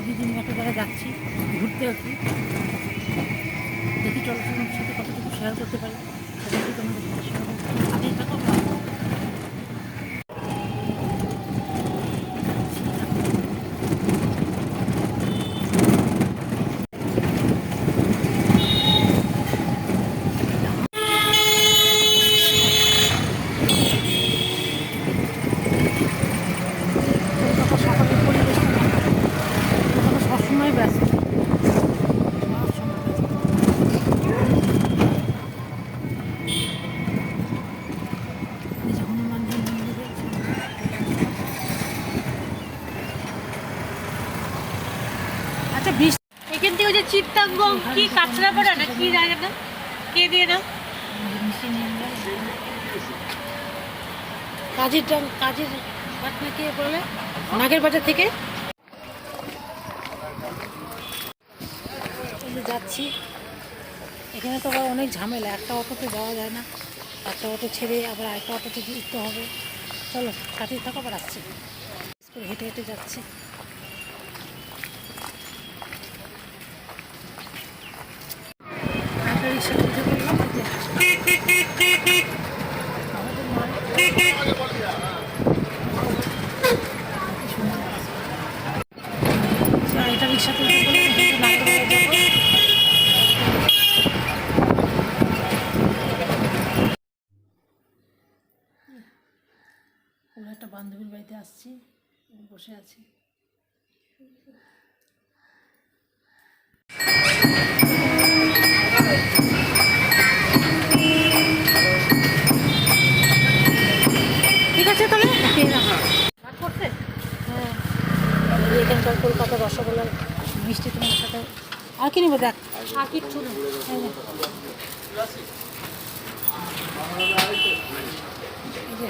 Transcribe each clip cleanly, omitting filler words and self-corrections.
দিদির মতো করে যাচ্ছি ঘুরতে একটু, দেখি চলচ্চিত্রের সাথে কতটুকু শেয়ার করতে পারি সেটা তোমাদের সাথে শেয়ার করতে আগেই থাকো। সকালের পরিবেশটা সবসময় ব্যস্ত, সবসময় ব্যস্ত। এই যে হনুমানজির মন্দিরে আচ্ছা বৃষ্টি এখান থেকে ওই যে চিত্তাঙ্গম কি কাঁচরাপাড়া না কি জায়গাটা কে দিয়ে দাও কাজের পাটনা কে বলে নাগের বাজার থেকে যাচ্ছি। এখানে তো আবার অনেক ঝামেলা, একটা অটোতে যাওয়া যায় না, একটা অটো ছেড়ে আবার আরেকটা অটোতে উঠতে হবে। চলো সাথেই থাকো, আবার আসছি। হেঁটে হেঁটে যাচ্ছি। একটা রিক্সা উঠে পড়লাম। এটা রিক্সাতে উঠে পড়লাম। একটা বান্ধবীর বাড়িতে আসছি, বসে আছি। ঠিক আছে তাহলে করছে। হ্যাঁ, এখানকার কলকাতার রসগোল্লা মিষ্টি তোমার সাথে আর কি নেবো দেখ, আর কিচ্ছু না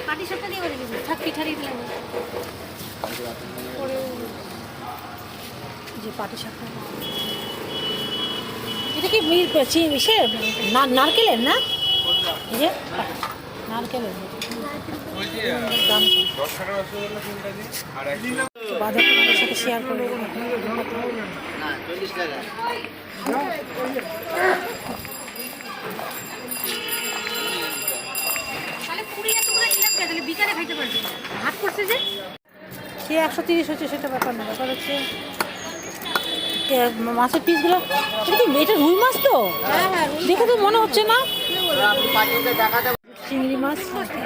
পাটি সাপটা দিয়ে বলে দিবি থাক পিঠারি দিলাম যে পাটি সাপটা এটা কি সে নারকেলের না, এই যে নারকেলের দাম বাজারের সাথে শেয়ার করে বিকালে খাইতে পারবি হাট করছে যে সে 130 হচ্ছে, সেটা ব্যাপার না, ব্যাপার হচ্ছে মাছের পিসগুলো। এটা রুই মাছ তো, দেখে তো মনে হচ্ছে না চিংড়ি মাছ।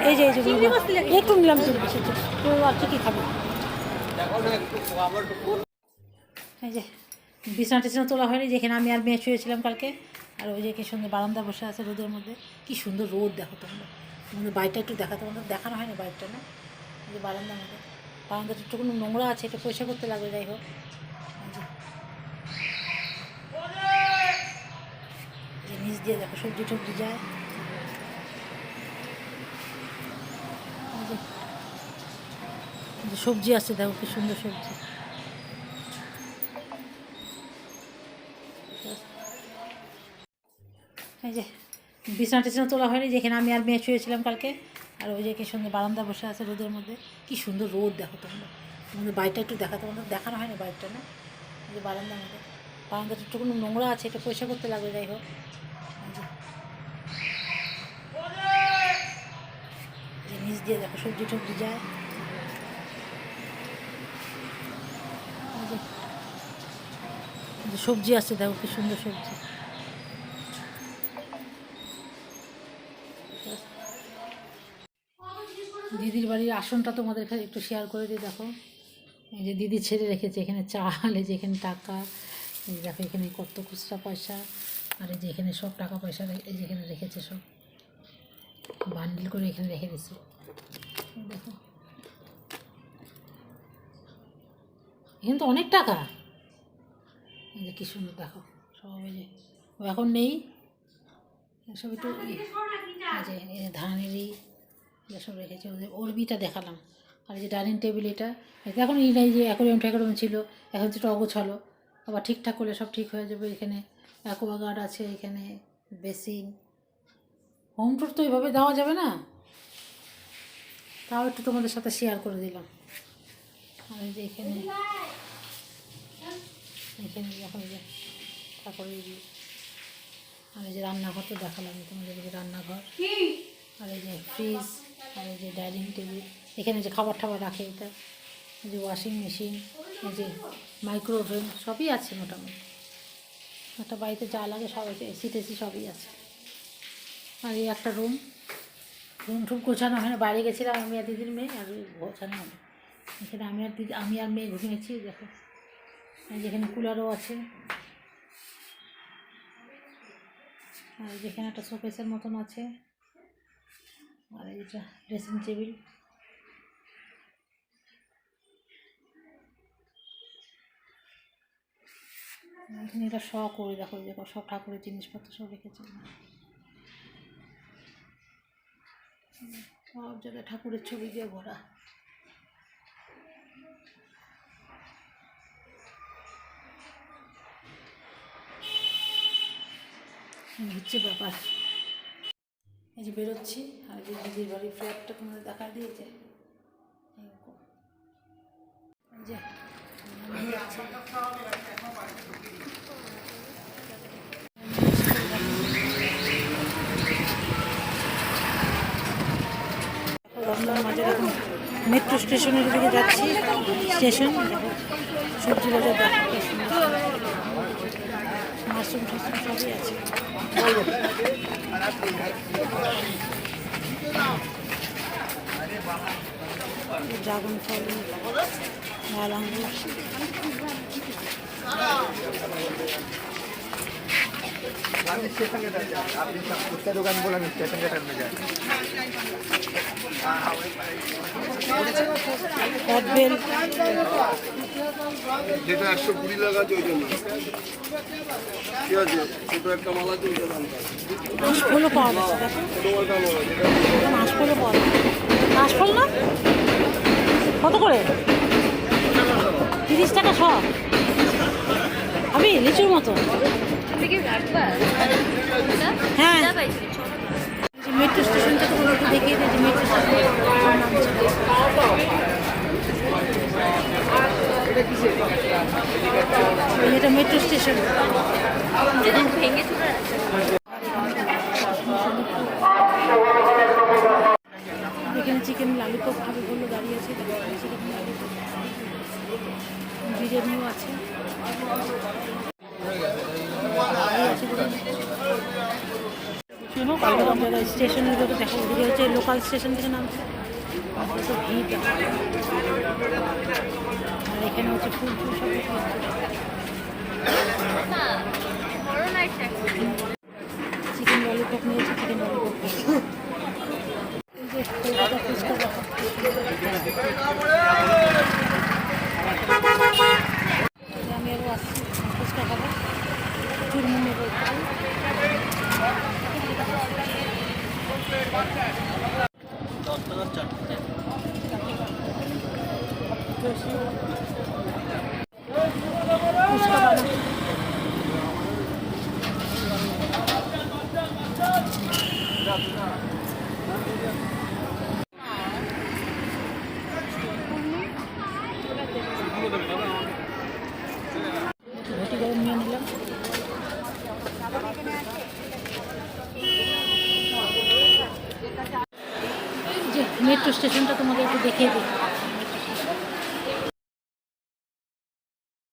এই যে রুই মাছ একটু নিলাম, তো আর কি খাবে। এই যে বিছানা টিছানা তোলা হয়নি, যেখানে আমি আর মেয়ে শুয়েছিলাম কালকে। আর ওই যে কি সুন্দর বারান্দা বসে আছে রোদের মধ্যে, কি সুন্দর রোদ দেখো তোমরা। তোমাদের বাড়িটা একটু তোমাদের দেখানো হয় না বাড়িটা, না এই যে বারান্দার মধ্যে, বারান্দাটা একটু কোনো নোংরা আছে, এটা পয়সা করতে লাগবে। যাই হোক, যে নিচ দিয়ে দেখো সবজি টবজি যায়। যে সবজি আছে দেখো কি সুন্দর সবজি। এই যে বিছানা টিছানা তোলা হয়নি, যেখানে আমি আর মেয়ে শুয়েছিলাম কালকে। আর ওই যে কি সুন্দর বারান্দা বসে আছে রোদের মধ্যে, কি সুন্দর রোদ দেখো তোমরা। তোমাদের বাড়িটা একটু তোমাদের দেখানো হয় না বাড়িটা, না এই যে বারান্দার মধ্যে, বারান্দাটা একটু কোনো নোংরা আছে, এটা পয়সা করতে লাগবে। যাই হোক, যে নিচ দিয়ে দেখো সবজি টবজি যায়। যে সবজি আছে দেখো কি সুন্দর সবজি। দিদির বাড়ির আসনটা তোমাদের কাছে একটু শেয়ার করে দিই। দেখো এই যে দিদি ছেড়ে রেখেছে এখানে চাল, এই যে এখানে টাকা, এই দেখো এখানে কত খুচরা পয়সা, আর এই যে এখানে সব টাকা পয়সা এই যে এখানে রেখেছে, সব বান্ডিল করে এখানে রেখে দিয়েছে। দেখো এখানে তো অনেক টাকা, এই যে কী সুন্দর দেখো সব। এই যে ও এখন নেই, সব একটু এই যে ধানেরই সব রেখেছে। ওদের ওরবিটা দেখালাম। আর এই যে ডাইনিং টেবিল, এটা এখন এই নাই যে অ্যাকোরিয়াম ট্যাকোরিয়াম ছিল, এখন যেটা অগোছালো, আবার ঠিকঠাক করলে সব ঠিক হয়ে যাবে। এখানে অ্যাকোয়াগার্ড আছে, এখানে বেসিন। হোম টুর তো এইভাবে দেওয়া যাবে না, তাও একটু তোমাদের সাথে শেয়ার করে দিলাম। আর এই যে এখানে এখানে দেখো এই যে ঠাকুরের আর এই যে রান্নাঘর তো দেখালাম তোমাদের, এই যে রান্নাঘর আর এই যে ফ্রিজ আর এই যে ডাইনিং টেবিল, এখানে যে খাবার টাবার রাখে এটা, এই যে ওয়াশিং মেশিন, এই যে মাইক্রোওভেন সবই আছে মোটামুটি। একটা বাড়িতে যা লাগে সব আছে, এসি টেসি সবই আছে। আর এই একটা রুম টুম গোছানো হয় না, বাইরে গেছিলাম আমি আর দিদির মেয়ে, আর গোছানো হবে এখানে। আমি আর মেয়ে ঘুমিয়েছি দেখো। যেখানে কুলারও আছে, আর যেখানে একটা শোকেসের মতন আছে, আর এটা ড্রেসিং টেবিল। এখানে এটা শখ করে দেখো, দেখো সব ঠাকুরের জিনিসপত্র সব রেখেছে, সব জায়গায় ঠাকুরের ছবি দিয়ে ভরা। হচ্ছে ব্যাপার। এই যে বেরোচ্ছি, আর যে দিদির বাড়ির ফ্ল্যাটটা তোমাদের দেখা দিয়েছে এরকম। এই যে রমজান মাঝে এখন মেট্রো স্টেশনের দিকে যাচ্ছি। স্টেশন সবজি বাজার দেখো, মাশরুম টাশরুম সবই আছে। ড্রাগন ফল, লাল আঙ্গুর, দোকান বললাম স্টেশন গেটের মধ্যে কদবেল, যেটা 120 টাকা আছে ওই জন্য ঠিক আছে। ছোট একটা মালা আছে ওইটা দাম কাশফলও পাওয়া যাচ্ছে দেখো, কাশফলও পাওয়া যাচ্ছে। কাশফল না কত করে? 30 টাকা সব। আমি লিচুর মতো। হ্যাঁ, মেট্রো স্টেশনটা তো একটু দেখিয়ে দিয়েছি। মেট্রো স্টেশন এটা মেট্রো স্টেশন। এখানে চিকেন লালিপপ খাবে বললো, দাঁড়িয়ে আছে চিকেন লালিপপ। বিরিয়ানিও আছে। স্টেশনের দিকে দেখো, ওদিকে হচ্ছে লোকাল স্টেশন থেকে নামছে, কত ভিড়। আর এখানে হচ্ছে ফুল ফুল সব চিকেন ললিপপ নিয়েছে, চিকেন ললিপপ। এই যে কলকাতা ফুচকা দেখো, আমি আরও আসছি ফুচকা খাবো, চুরমুন নেবো। ঘটি গরম নিয়ে নিলাম। যে মেট্রো স্টেশনটা তোমাকে একটু দেখিয়ে দিই।